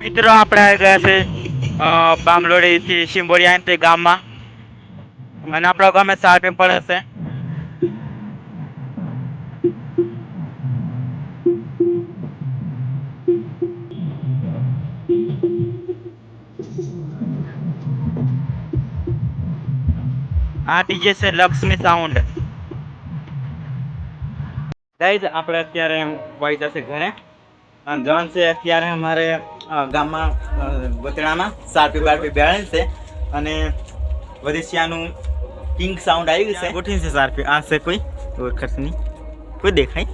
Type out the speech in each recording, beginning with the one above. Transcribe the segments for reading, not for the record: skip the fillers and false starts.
મિત્રો આપણે આવી ગયા છે બામલોડી થી સિંબોડિયા તે ગામમાં અને આપણા ગામે સાર પડે છે. આ ડીજે છે લક્ષ્મી સાઉન્ડ. ગાઈઝ આપણે અત્યારે વાઈ જશે ઘરે જવાનું છે. અત્યારે અમારે ગામમાં ગોતડામાં સારપી બારપી બેહાડેલ છે અને વધિસિયાનું કિંગ સાઉન્ડ આવી ગયું છે. ગોઠવી છે સારપી આ છે કોઈ ઓળખત નહીં કોઈ દેખાય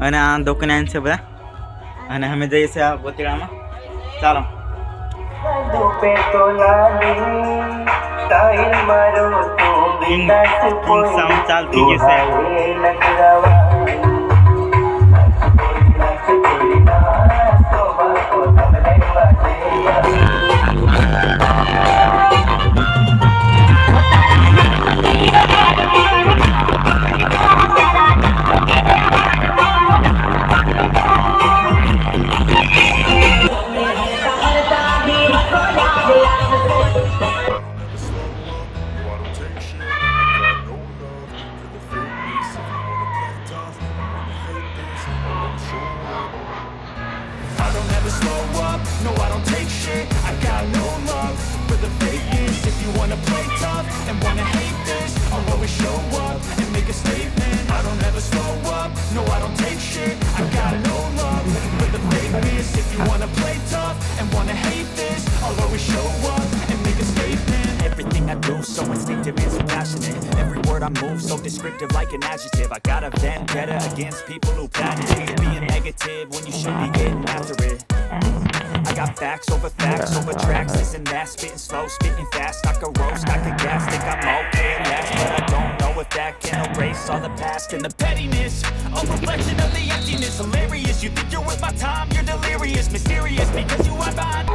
અને આ દુકાન છે બધા અને અમે જઈએ છીએ આ ગોતડામાં. ચાલો કિંગ સાઉન્ડ ચાલતી જશે. Slow up, no I don't take shit. I got no love for the fakeness. If you wanna play tough and wanna hate this, I'll always show up and make a statement. I don't ever slow up, no I don't take shit. I got no love for the fakeness. If you wanna play tough and wanna hate this, I'll always show up and make a statement. Everything I do so instinctive and so passionate. Every word I move so descriptive like an adjective. I got a vendetta against people who patent it. Being negative when you should be getting after it. I got facts over tracks. This and that, spitting slow, spitting fast. I could roast, I could gas, think I'm okay at last, but I don't know if that can erase all the past and the pettiness. A reflection of the emptiness. Hilarious, you think you're worth my time, you're delirious. Mysterious because you are behind.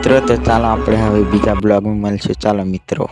મિત્રો તો ચાલો આપણે હવે બીજા બ્લોગમાં મળશું. ચાલો મિત્રો.